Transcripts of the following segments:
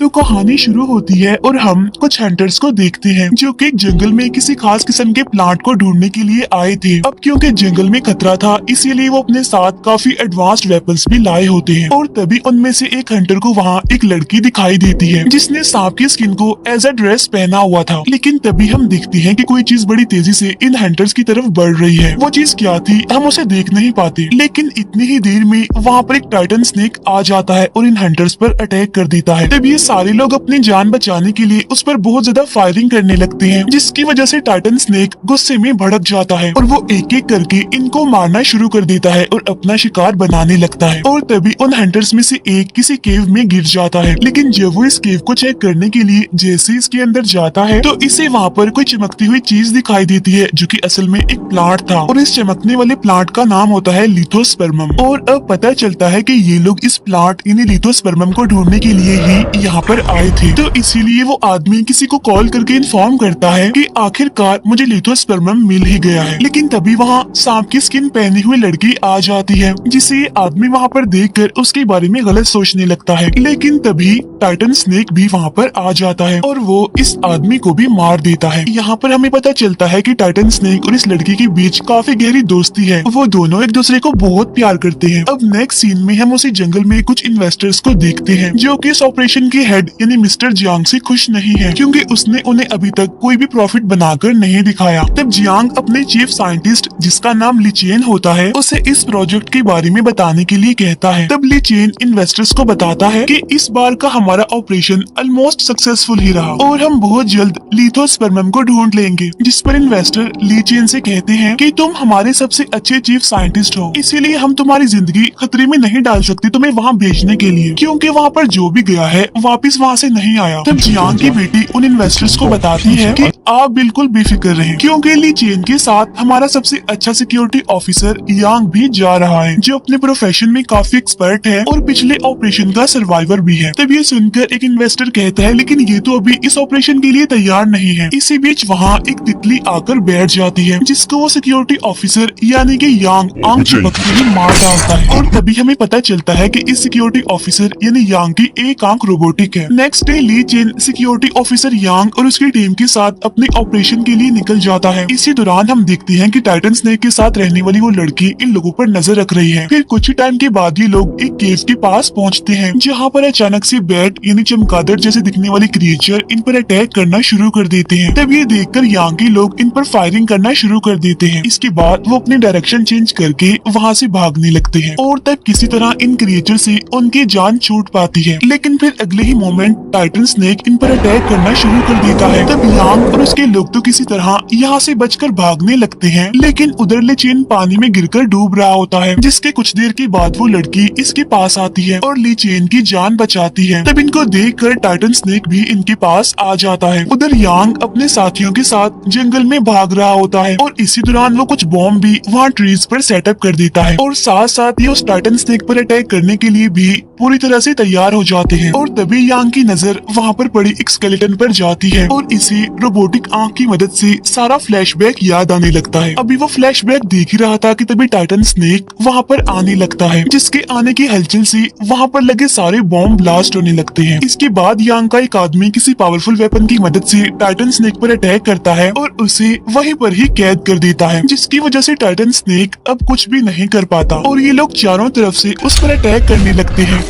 तो कहानी शुरू होती है और हम कुछ हंटर्स को देखते हैं जो कि जंगल में किसी खास किस्म के प्लांट को ढूंढने के लिए आए थे। अब क्योंकि जंगल में खतरा था इसीलिए वो अपने साथ काफी एडवांस्ड वेपन्स भी लाए होते हैं। और तभी उनमें से एक हंटर को वहाँ एक लड़की दिखाई देती है जिसने सांप की स्किन को एज अ ड्रेस पहना हुआ था। लेकिन तभी हम देखते हैं कि कोई चीज बड़ी तेजी से इन हंटर्स की तरफ बढ़ रही है। वो चीज क्या थी हम उसे देख नहीं पाते, लेकिन इतनी ही देर में वहाँ पर एक टाइटन स्नेक आ जाता है और इन हंटर्स पर अटैक कर देता है। तब ये सारे लोग अपनी जान बचाने के लिए उस पर बहुत ज्यादा फायरिंग करने लगते हैं, जिसकी वजह से टाइटन स्नेक गुस्से में भड़क जाता है और वो एक एक करके इनको मारना शुरू कर देता है और अपना शिकार बनाने लगता है। और तभी उन हंटर्स में से एक किसी केव में गिर जाता है। लेकिन जब वो इस केव को चेक करने के लिए जैसे इसके अंदर जाता है तो इसे वहाँ पर कोई चमकती हुई चीज दिखाई देती है जो कि असल में एक प्लांट था। और इस चमकने वाले प्लांट का नाम होता है लिथोस्पर्मम। और अब पता चलता है कि ये लोग इस प्लांट यानी लिथोस्पर्मम को ढूंढने के लिए ही यहाँ पर आए थे। तो इसीलिए वो आदमी किसी को कॉल करके इन्फॉर्म करता है कि आखिरकार मुझे लिथोस्पर्मम मिल ही गया है। लेकिन तभी वहाँ सांप की स्किन पहनी हुई लड़की आ जाती है जिसे ये आदमी वहाँ पर देखकर उसके बारे में गलत सोचने लगता है। लेकिन तभी टाइटन स्नेक भी वहाँ पर आ जाता है और वो इस आदमी को भी मार देता है। यहाँ पर हमें पता चलता है कि टाइटन स्नेक और इस लड़की के बीच काफी गहरी दोस्ती है। वो दोनों एक दूसरे को बहुत प्यार करते हैं। अब नेक्स्ट सीन में हम उसी जंगल में कुछ इन्वेस्टर्स को देखते हैं जो कि इस ऑपरेशन के हेड यानी मिस्टर जियांग से खुश नहीं है क्योंकि उसने उन्हें अभी तक कोई भी प्रॉफिट बनाकर नहीं दिखाया। तब जियांग अपने चीफ साइंटिस्ट जिसका नाम लीचेन होता है उसे इस प्रोजेक्ट के बारे में बताने के लिए कहता है। तब लीचेन इन्वेस्टर्स को बताता है कि इस बार का हमारा ऑपरेशन ऑलमोस्ट सक्सेसफुल ही रहा और हम बहुत जल्द लिथोस्पर्मम को ढूंढ लेंगे। जिस पर इन्वेस्टर लीचेन से कहते हैं कि तुम हमारे सबसे अच्छे चीफ साइंटिस्ट हो, इसीलिए हम तुम्हारी जिंदगी खतरे में नहीं डाल सकते तुम्हें वहाँ भेजने के लिए, क्योंकि वहाँ पर जो भी गया है वापस वहाँ से नहीं आया। तब जियांग की बेटी उन इन्वेस्टर्स को बताती है कि आप बिल्कुल बेफिक्र रहें क्योंकि लीचेन के साथ हमारा सबसे अच्छा सिक्योरिटी ऑफिसर यांग भी जा रहा है जो अपने प्रोफेशन में काफी एक्सपर्ट है और पिछले ऑपरेशन का सर्वाइवर भी है। तब ये सुनकर एक इन्वेस्टर कहता है लेकिन ये तो अभी इस ऑपरेशन के लिए तैयार नहीं है। इसी बीच वहाँ एक तितली आकर बैठ जाती है जिसको वो सिक्योरिटी ऑफिसर यानी कि यांग आंख चिपकते ही मार डालता है। और तभी हमें पता चलता है कि इस सिक्योरिटी ऑफिसर यानी यांग की एक आंख रोबोटिक है। नेक्स्ट डे ली चेन सिक्योरिटी ऑफिसर यांग और उसकी टीम के साथ अपने ऑपरेशन के लिए निकल जाता है। इसी दौरान हम देखते हैं कि टाइटन स्नेक के साथ रहने वाली वो लड़की इन लोगों पर नजर रख रही है। फिर कुछ ही टाइम के बाद ये लोग एक केव के पास पहुंचते हैं जहां पर अचानक से बैट यानी चमगादड़ जैसे दिखने वाले क्रिएचर इन पर अटैक करना शुरू कर देते हैं। तब ये देखकर यांग के लोग इन पर फायरिंग करना शुरू कर देते हैं। इसके बाद वो अपनी डायरेक्शन चेंज करके वहाँ से भागने लगते हैं और तब किसी तरह इन क्रिएचर से उनकी जान छूट पाती है। लेकिन फिर अगले ही मोमेंट टाइटन स्नेक इन पर अटैक करना शुरू कर देता है। तब यांग और उसके लोग तो किसी तरह यहाँ से बचकर भागने लगते हैं, लेकिन उधर लीचेन पानी में गिरकर डूब रहा होता है। जिसके कुछ देर के बाद वो लड़की इसके पास आती है और लीचेन की जान बचाती है। तब इनको देखकर टाइटन स्नेक भी इनके पास आ जाता है। उधर यांग अपने साथियों के साथ जंगल में भाग रहा होता है और इसी दौरान वो कुछ बॉम्ब भी वहाँ ट्रीज पर सेटअप कर देता है और साथ साथ ये उस टाइटन स्नेक पर अटैक करने के लिए भी पूरी तरह से तैयार हो जाते हैं। और तभी यांग की नजर वहाँ पर पड़ी एक स्केलेटन पर जाती है और इसे रोबोटिक आंख की मदद से सारा फ्लैशबैक याद आने लगता है। अभी वो फ्लैशबैक देख ही रहा था कि तभी टाइटन स्नेक वहाँ पर आने लगता है, जिसके आने की हलचल से वहाँ पर लगे सारे बॉम्ब ब्लास्ट होने लगते हैं। इसके बाद यांग का एक आदमी किसी पावरफुल वेपन की मदद से टाइटन स्नेक पर अटैक करता है और उसे वहीं पर ही कैद कर देता है, जिसकी वजह से टाइटन स्नेक अब कुछ भी नहीं कर पाता और ये लोग चारों तरफ से उस पर अटैक करने लगते हैं।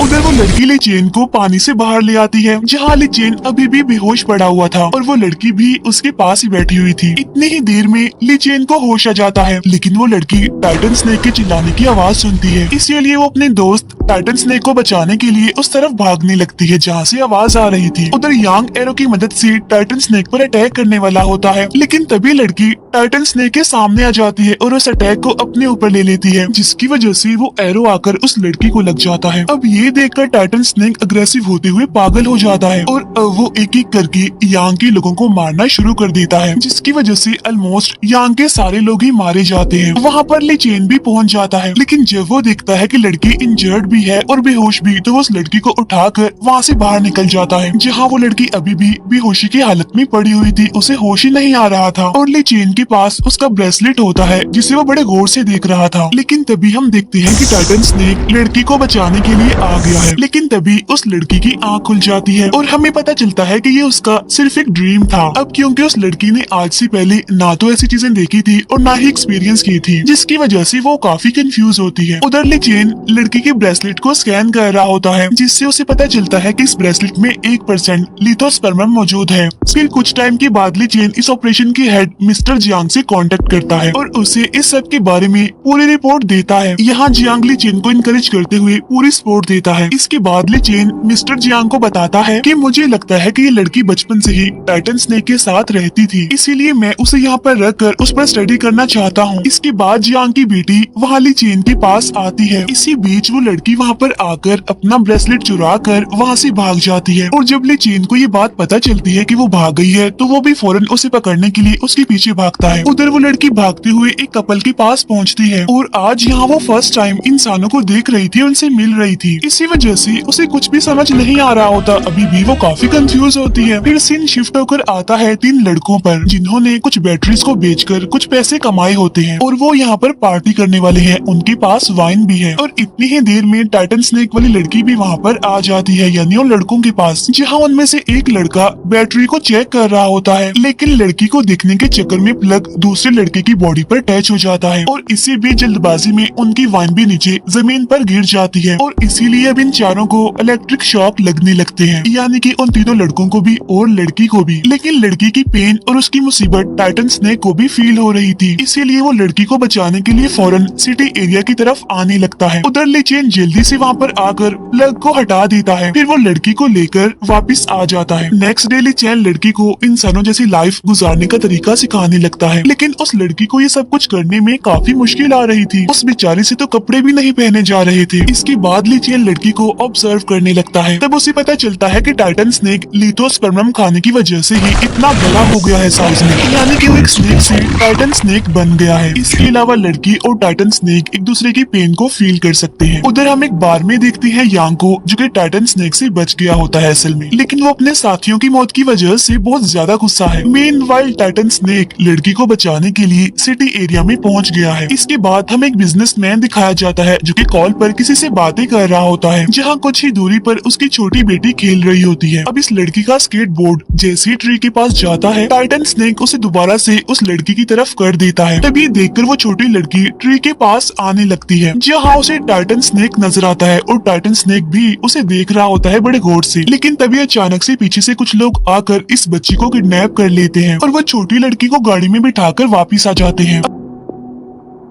उधर वो लड़की लीचेन को पानी से बाहर ले आती है जहाँ लीचेन अभी भी बेहोश पड़ा हुआ था और वो लड़की भी उसके पास ही बैठी हुई थी। इतनी ही देर में लीचेन को होश आ जाता है, लेकिन वो लड़की टाइटन स्नेक के चिल्लाने की आवाज सुनती है। इसीलिए वो अपने दोस्त टाइटन स्नेक को बचाने के लिए उस तरफ भागने लगती है जहाँ से आवाज आ रही थी। उधर यांग एरो की मदद से टाइटन स्नेक पर अटैक करने वाला होता है, लेकिन तभी लड़की टाइटन स्नेक के सामने आ जाती है और उस अटैक को अपने ऊपर ले लेती है, जिसकी वजह से वो एरो आकर उस लड़की को लग जाता है। अब ये देखकर टाइटन स्नेक अग्रेसिव होते हुए पागल हो जाता है और वो एक एक करके यांग के लोगों को मारना शुरू कर देता है, जिसकी वजह से ऑलमोस्ट यांग के सारे लोग ही मारे जाते हैं। वहाँ पर लीचेन भी पहुँच जाता है, लेकिन जब वो देखता है कि लड़की इंजर्ड भी है और बेहोश भी, तो वो उस लड़की को उठाकर वहाँ से बाहर निकल जाता है, जहाँ वो लड़की अभी भी बेहोशी की हालत में पड़ी हुई थी। उसे होश ही नहीं आ रहा था और लीचेन के पास उसका ब्रेसलेट होता है जिसे वो बड़े गौर से देख रहा था। लेकिन तभी हम देखते हैं कि टाइटन स्नेक लड़की को बचाने के लिए आ गया है। लेकिन तभी उस लड़की की आंख खुल जाती है और हमें पता चलता है कि ये उसका सिर्फ एक ड्रीम था। अब क्योंकि उस लड़की ने आज से पहले ना तो ऐसी चीजें देखी थी और ना ही एक्सपीरियंस की थी, जिसकी वजह से वो काफी कंफ्यूज होती है। उधर ली चेन लड़की के ब्रेसलेट को स्कैन कर रहा होता है, जिससे उसे पता चलता है कि इस ब्रेसलेट में 1% लिथोस्पर्मम मौजूद है। फिर कुछ टाइम के बाद ली चेन इस ऑपरेशन के हेड मिस्टर जियांग से कांटेक्ट करता है और उसे इस सब के बारे में पूरी रिपोर्ट देता है। यहाँ जियांग ली चेन को इनकरेज करते हुए पूरी सपोर्ट देता है। इसके बाद ली चेन मिस्टर जियांग को बताता है कि मुझे लगता है कि ये लड़की बचपन से ही टाइटन स्नेक के साथ रहती थी, इसीलिए मैं उसे यहाँ पर रखकर उस पर स्टडी करना चाहता हूँ। इसके बाद जियांग की बेटी वहाँ ली चेन के पास आती है। इसी बीच वो लड़की वहाँ पर आकर अपना ब्रेसलेट चुरा कर वहाँ से भाग जाती है और जब ली चेन को ये बात पता चलती है कि वो भाग गई है तो वो भी फौरन उसे पकड़ने के लिए उसके पीछे भागता है। उधर वो लड़की भागते हुए एक कपल के पास पहुँचती है और आज यहाँ वो फर्स्ट टाइम इंसानों को देख रही थी, उनसे मिल रही थी। इसी वजह से उसे कुछ भी समझ नहीं आ रहा होता। अभी भी वो काफी कंफ्यूज होती है। फिर सीन शिफ्ट होकर आता है 3 लड़कों पर, जिन्होंने कुछ बैटरीज को बेचकर कुछ पैसे कमाए होते हैं और वो यहाँ पर पार्टी करने वाले हैं। उनके पास वाइन भी है और इतनी ही देर में टाइटन स्नेक वाली लड़की भी वहाँ पर आ जाती है, यानी उन लड़कों के पास, जहाँ उनमें से एक लड़का बैटरी को चेक कर रहा होता है। लेकिन लड़की को देखने के चक्कर में प्लग दूसरे लड़के की बॉडी पर अटैच हो जाता है और इसी बीच जल्दबाजी में उनकी वाइन भी नीचे जमीन पर गिर जाती है और इसीलिए अब इन चारों को इलेक्ट्रिक शॉक लगने लगते हैं, यानी कि उन तीनों लड़कों को भी और लड़की को भी। लेकिन लड़की की पेन और उसकी मुसीबत टाइटन स्नेक को भी फील हो रही थी, इसीलिए वो लड़की को बचाने के लिए फौरन सिटी एरिया की तरफ आने लगता है। उधर ली चेन जल्दी से वहाँ पर आकर प्लग को हटा देता है, फिर वो लड़की को लेकर वापस आ जाता है। नेक्स्ट डे ली चेन लड़की को इंसानों जैसी लाइफ गुजारने का तरीका सिखाने लगता है, लेकिन उस लड़की को ये सब कुछ करने में काफी मुश्किल आ रही थी। उस बेचारी से तो कपड़े भी नहीं पहने जा रहे थे। इसके बाद ली चेन लड़की को ऑब्जर्व करने लगता है। तब उसे पता चलता है कि टाइटन स्नेक लिथोस्पर्मम खाने की वजह से ही इतना बड़ा हो गया है साइज में, यानी कि वो एक स्नेक से टाइटन स्नेक बन गया है। इसके अलावा लड़की और टाइटन स्नेक एक दूसरे की पेन को फील कर सकते हैं। उधर हम एक बार में देखते हैं यांग को, जो कि टाइटन स्नेक से बच गया होता है असल में, लेकिन वो अपने साथियों की मौत की वजह से बहुत ज्यादा गुस्सा है। मेनवाइल टाइटन स्नेक लड़की को बचाने के लिए सिटी एरिया में पहुंच गया है। इसके बाद हमें एक बिजनेसमैन दिखाया जाता है, जो कि कॉल पर किसी से बातें कर रहा होता है, जहाँ कुछ ही दूरी पर उसकी छोटी बेटी खेल रही होती है। अब इस लड़की का स्केटबोर्ड जैसे ट्री के पास जाता है, टाइटन स्नेक उसे दोबारा से उस लड़की की तरफ कर देता है। तभी देखकर वो छोटी लड़की ट्री के पास आने लगती है, जहाँ उसे टाइटन स्नेक नजर आता है और टाइटन स्नेक भी उसे देख रहा होता है बड़े गौर से। लेकिन तभी अचानक से पीछे से कुछ लोग आकर इस बच्ची को किडनैप कर लेते हैं और वो छोटी लड़की को गाड़ी में बिठाकर वापिस आ जाते हैं।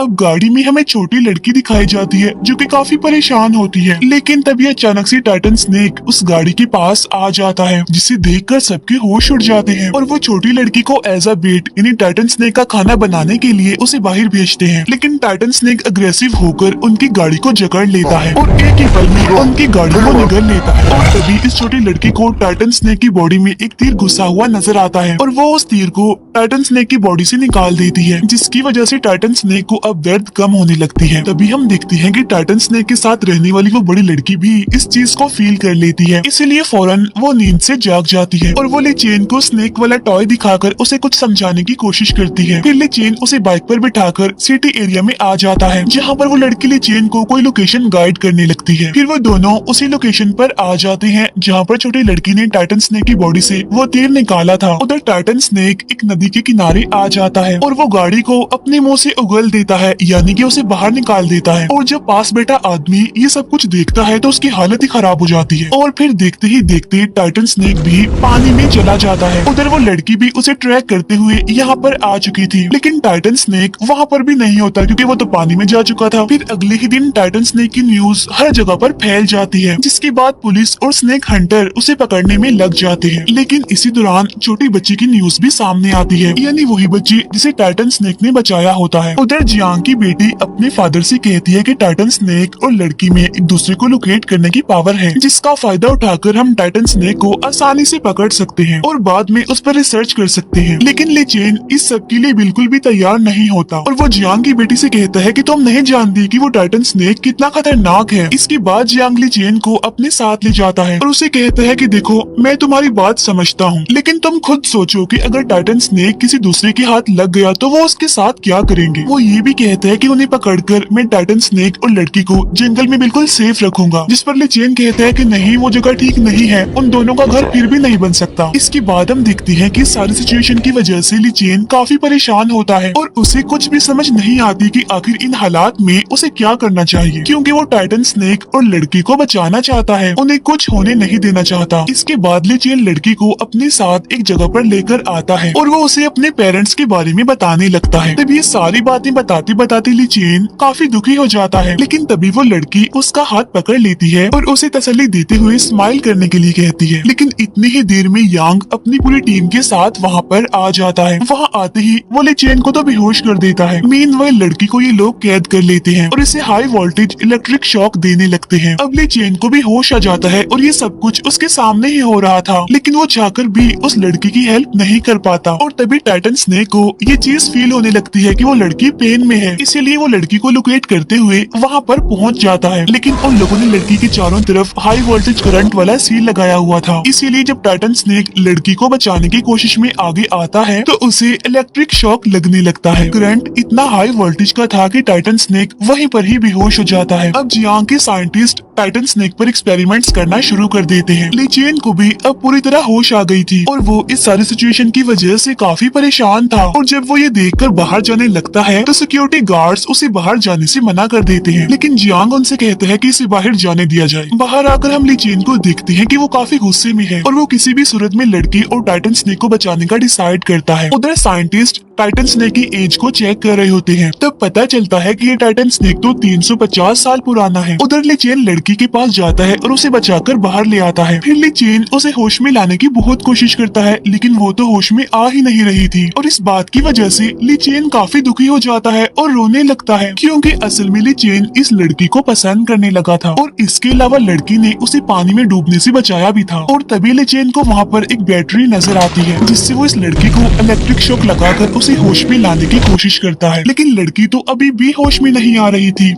अब गाड़ी में हमें छोटी लड़की दिखाई जाती है, जो कि काफी परेशान होती है। लेकिन तभी अचानक से टाइटन स्नेक उस गाड़ी के पास आ जाता है, जिसे देखकर सबके होश उड़ जाते हैं और वो छोटी लड़की को एज अ बेट यानी टाइटन स्नेक का खाना बनाने के लिए उसे बाहर भेजते हैं। लेकिन टाइटन स्नेक अग्रेसिव होकर उनकी गाड़ी को जकड़ लेता है और एक ही पल में उनकी गाड़ी को निगल लेता है। और तभी इस छोटी लड़की को टाइटन स्नेक की बॉडी में एक तीर घुसा हुआ नजर आता है और वो उस तीर को टाइटन स्नेक की बॉडी से निकाल देती है, जिसकी वजह से टाइटन स्नेक को अब दर्द कम होने लगती है। तभी हम देखते हैं कि टाइटन स्नेक के साथ रहने वाली वो बड़ी लड़की भी इस चीज को फील कर लेती है, इसीलिए फौरन वो नींद से जाग जाती है और वो ली चेन को स्नेक वाला टॉय दिखाकर उसे कुछ समझाने की कोशिश करती है। फिर ली चेन उसे बाइक पर बिठाकर सिटी एरिया में आ जाता है, जहाँ पर वो लड़की ली चेन को कोई लोकेशन गाइड करने लगती है। फिर वो दोनों उसी लोकेशन पर आ जाते हैं, जहाँ पर छोटी लड़की ने टाइटन स्नेक की बॉडी से वो तीर निकाला था। उधर टाइटन स्नेक एक नदी के किनारे आ जाता है और वो गाड़ी को अपने मुंह से उगल देता है, यानी कि उसे बाहर निकाल देता है। और जब पास बैठा आदमी ये सब कुछ देखता है तो उसकी हालत ही खराब हो जाती है और फिर देखते ही देखते टाइटन स्नेक भी पानी में चला जाता है। उधर वो लड़की भी उसे ट्रैक करते हुए यहाँ पर आ चुकी थी, लेकिन टाइटन स्नेक वहाँ पर भी नहीं होता, क्योंकि वो तो पानी में जा चुका था। फिर अगले ही दिन टाइटन स्नेक की न्यूज हर जगह पर फैल जाती है, जिसके बाद पुलिस और स्नेक हंटर उसे पकड़ने में लग जाते हैं। लेकिन इसी दौरान छोटी बच्ची की न्यूज भी सामने आती है, यानी वही बच्ची जिसे टाइटन स्नेक ने बचाया होता है। उधर जियांग की बेटी अपने फादर से कहती है कि टाइटन स्नेक और लड़की में एक दूसरे को लोकेट करने की पावर है, जिसका फायदा उठाकर हम टाइटन स्नेक को आसानी से पकड़ सकते हैं और बाद में उस पर रिसर्च कर सकते हैं। लेकिन ली चेन इस सब के लिए बिल्कुल भी तैयार नहीं होता और वो जियांग की बेटी से कहता है कि तुम नहीं जानती कि वो टाइटन स्नेक कितना खतरनाक है। इसके बाद जियांग ली चेन को अपने साथ ले जाता है और उसे कहता है कि देखो, मैं तुम्हारी बात समझता हूँ, लेकिन तुम खुद सोचो कि अगर टाइटन स्नेक स्नेक किसी दूसरे के हाथ लग गया तो वो उसके साथ क्या करेंगे। वो ये भी कहता है कि उन्हें पकड़कर मैं टाइटन स्नेक और लड़की को जंगल में बिल्कुल सेफ रखूंगा, जिस पर ली चेन कहता है कि नहीं, वो जगह ठीक नहीं है, उन दोनों का घर फिर भी नहीं बन सकता। इसके बाद हम देखते हैं कि सारी सिचुएशन की वजह से ली चेन काफी परेशान होता है और उसे कुछ भी समझ नहीं आती कि आखिर इन हालात में उसे क्या करना चाहिए, क्योंकि वो टाइटन स्नेक और लड़की को बचाना चाहता है, उन्हें कुछ होने नहीं देना चाहता। इसके बाद ली चेन लड़की को अपने साथ एक जगह पर लेकर आता है और वो उसे अपने पेरेंट्स के बारे में बताने लगता है। तब ये सारी बातें बताते बताते ली चेन काफी दुखी हो जाता है, लेकिन तभी वो लड़की उसका हाथ पकड़ लेती है और उसे तसल्ली देते हुए स्माइल करने के लिए कहती है। लेकिन इतनी ही देर में यांग अपनी पूरी टीम के साथ वहाँ पर आ जाता है। वहाँ आते ही वो ली चेन को तो बेहोश कर देता है। मीनवाइल लड़की को ये लोग कैद कर लेते हैं और इसे हाई वोल्टेज इलेक्ट्रिक शॉक देने लगते हैं। अब ली चेन को भी होश आ जाता है और ये सब कुछ उसके सामने ही हो रहा था, लेकिन वो चाहकर भी उस लड़की की हेल्प नहीं कर पाता। और तभी टाइटन स्नेक को ये चीज फील होने लगती है कि वो लड़की पेन में है, इसीलिए वो लड़की को लोकेट करते हुए वहाँ पर पहुँच जाता है। लेकिन उन लोगों ने लड़की के चारों तरफ हाई वोल्टेज करंट वाला सील लगाया हुआ था, इसीलिए जब टाइटन स्नेक लड़की को बचाने की कोशिश में आगे आता है तो उसे इलेक्ट्रिक शॉक लगने लगता है। करंट इतना हाई वोल्टेज का था कि टाइटन स्नेक वहीं पर ही बेहोश हो जाता है। अब जियांग के साइंटिस्ट टाइटन स्नेक पर एक्सपेरिमेंट्स करना शुरू कर देते हैं। ली चेन को भी अब पूरी तरह होश आ गई थी और वो इस सारी सिचुएशन की वजह से काफी परेशान था। और जब वो ये देखकर बाहर जाने लगता है तो सिक्योरिटी गार्ड्स उसे बाहर जाने से मना कर देते हैं, लेकिन जियांग उनसे कहता है कि इसे बाहर जाने दिया जाए। बाहर आकर हम ली चेन को देखते हैं कि वो काफी गुस्से में है और वो किसी भी सूरत में लड़की और टाइटन स्नेक को बचाने का डिसाइड करता है। उधर साइंटिस्ट टाइटन स्नेक की एज को चेक कर रहे होते हैं, तब पता चलता है कि ये टाइटन स्नेक तो 350 साल पुराना है। उधर ली चेन लड़की के पास जाता है और उसे बचाकर बाहर ले आता है। फिर ली चेन उसे होश में लाने की बहुत कोशिश करता है, लेकिन वो तो होश में आ ही नहीं रही थी और इस बात की वजह से ली चेन काफी दुखी हो जाता है और रोने लगता है, क्योंकि असल में ली चेन इस लड़की को पसंद करने लगा था और इसके अलावा लड़की ने उसे पानी में डूबने से बचाया भी था। और तभी ली चेन को वहाँ पर एक बैटरी नजर आती है, जिससे वो इस लड़की को इलेक्ट्रिक शॉक लगाकर उसे होश में लाने की कोशिश करता है, लेकिन लड़की तो अभी भी होश में नहीं आ रही थी।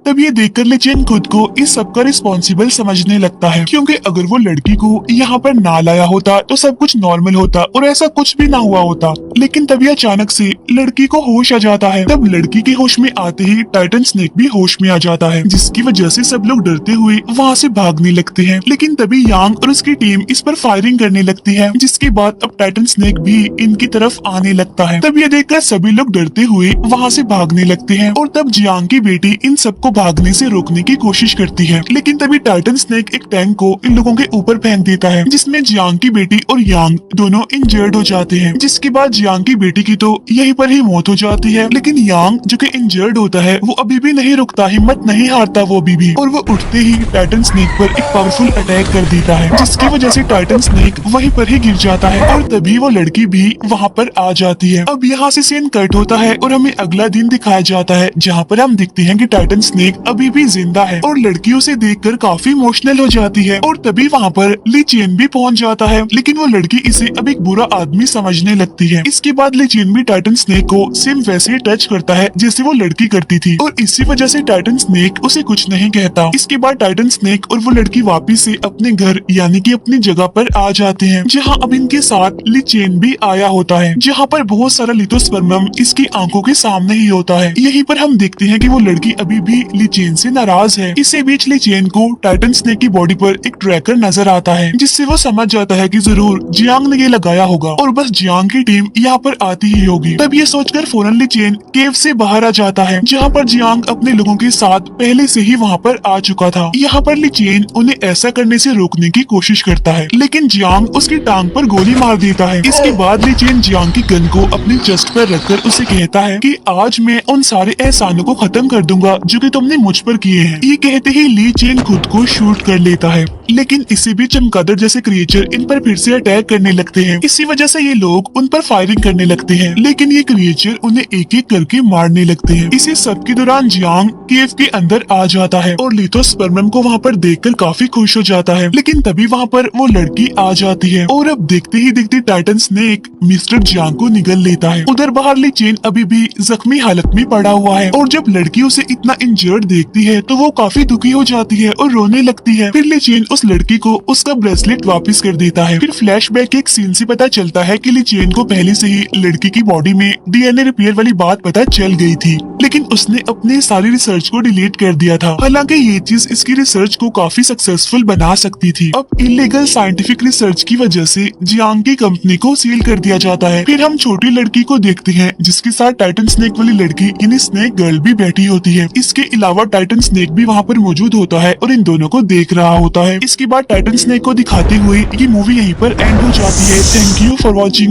तब ये देखकर ली चेन खुद को इस सब का रिस्पॉन्सिबल समझने लगता है, क्योंकि अगर वो लड़की को यहाँ पर ना लाया होता तो सब कुछ नॉर्मल होता और ऐसा कुछ भी ना हुआ होता। लेकिन तभी अचानक से लड़की को होश आ जाता है। तब लड़की के होश में आते ही टाइटन स्नेक भी होश में आ जाता है, जिसकी वजह से सब लोग डरते हुए वहाँ से भागने लगते हैं। लेकिन तभी यांग और उसकी टीम इस पर फायरिंग करने लगती है, जिसके बाद अब टाइटन स्नेक भी इनकी तरफ आने लगता है। तब ये देखकर सभी लोग डरते हुए वहाँ से भागने लगते हैं और तब जियांग की बेटी इन सबको भागने से रोकने की कोशिश करती है। लेकिन तभी टाइटन स्नेक एक टैंक को इन लोगों के ऊपर फेंक देता है, जिसमें जियांग की बेटी और यांग दोनों इंजर्ड हो जाते हैं। जिसके बाद जियांग की बेटी की तो यहीं पर ही मौत हो जाती है, लेकिन यांग जो कि इंजर्ड होता है वो अभी भी नहीं रुकता, हिम्मत नहीं हारता वो अभी भी, और वो उठते ही टाइटन स्नेक पर एक पावरफुल अटैक कर देता है, जिसकी वजह से टाइटन स्नेक वहीं पर ही गिर जाता है और तभी वो लड़की भी वहाँ पर आ जाती है। अब यहाँ से सीन कट होता है और हमें अगला दिन दिखाया जाता है, जहाँ पर हम देखते हैं कि टाइटन स्नेक अभी भी जिंदा है और लड़की उसे देखकर काफी इमोशनल हो जाती है। और तभी वहाँ पर ली चेन भी पहुँच जाता है, लेकिन वो लड़की इसे अब एक बुरा आदमी समझने लगती है। इसके बाद ली चेन भी टाइटन स्नेक को सेम वैसे ही टच करता है जैसे वो लड़की करती थी और इसी वजह से टाइटन स्नेक उसे कुछ नहीं कहता। इसके बाद टाइटन स्नेक और वो लड़की वापिस से अपने घर यानी कि अपनी जगह पर आ जाते हैं, जहाँ अब इनके साथ ली चेन भी आया होता है, जहाँ पर बहुत सारा लिथोस्पर्मम इसकी आंखों के सामने ही होता है। यहीं पर हम देखते हैं कि वो लड़की अभी भी ली चेन से नाराज है। इसी बीच ली चेन को टाइटन स्नेक की बॉडी पर एक ट्रैकर नजर आता है, जिससे वो समझ जाता है कि जरूर जियांग ने ये लगाया होगा और बस जियांग की टीम यहाँ पर आती ही होगी। तब ये सोचकर फौरन ली चेन केव से बाहर आ जाता है, जहाँ पर जियांग अपने लोगों के साथ पहले से ही वहाँ पर आ चुका था। यहाँ पर ली चेन उन्हें ऐसा करने से रोकने की कोशिश करता है, लेकिन जियांग उसकी टांग पर गोली मार देता है। इसके बाद ली चेन जियांग की गन को अपनी चेस्ट पर रखकर उसे कहता है कि आज मैं उन सारे एहसानों को खत्म कर दूंगा जो कि तुमने मुझ पर किए हैं। ये कहते ही ली चेन खुद को शूट कर लेता है, लेकिन इसी बीच चमगादड़ जैसे क्रिएचर इन पर फिर से अटैक करने लगते हैं। इसी वजह से ये लोग उन पर फायरिंग करने लगते हैं, लेकिन ये क्रिएचर उन्हें एक एक करके मारने लगते हैं। इसी सब के दौरान जियांग केव के अंदर आ जाता है और लिथोस्पर्मम को वहाँ पर देखकर काफी खुश हो जाता है, लेकिन तभी वहाँ पर वो लड़की आ जाती है और अब देखते ही देखते टाइटन स्नेक मिस्टर जियांग को निगल लेता है। उधर बाहर ली चेन अभी भी जख्मी हालत में पड़ा हुआ है और जब लड़की उसे इतना इंजर्ड शर्ट देखती है तो वो काफी दुखी हो जाती है और रोने लगती है। फिर लिचेन उस लड़की को उसका ब्रेसलेट वापस कर देता है। फिर फ्लैशबैक एक सीन से पता चलता है कि लिचेन को पहले से ही लड़की की बॉडी में डीएनए रिपेयर वाली बात पता चल गई थी, लेकिन उसने अपनी सारी रिसर्च को डिलीट कर दिया था। हालांकि ये चीज इसकी रिसर्च को काफी सक्सेसफुल बना सकती थी। अब इलीगल साइंटिफिक रिसर्च की वजह से जियांग की कंपनी को सील कर दिया जाता है। फिर हम छोटी लड़की को देखते हैं जिसके साथ टाइटन स्नेक वाली लड़की यानी स्नेक गर्ल भी बैठी होती है। इसके अलावा टाइटन स्नेक भी वहाँ पर मौजूद होता है और इन दोनों को देख रहा होता है। इसके बाद टाइटन स्नेक को दिखाते हुए ये मूवी यहीं पर एंड हो जाती है। Thank you for watching.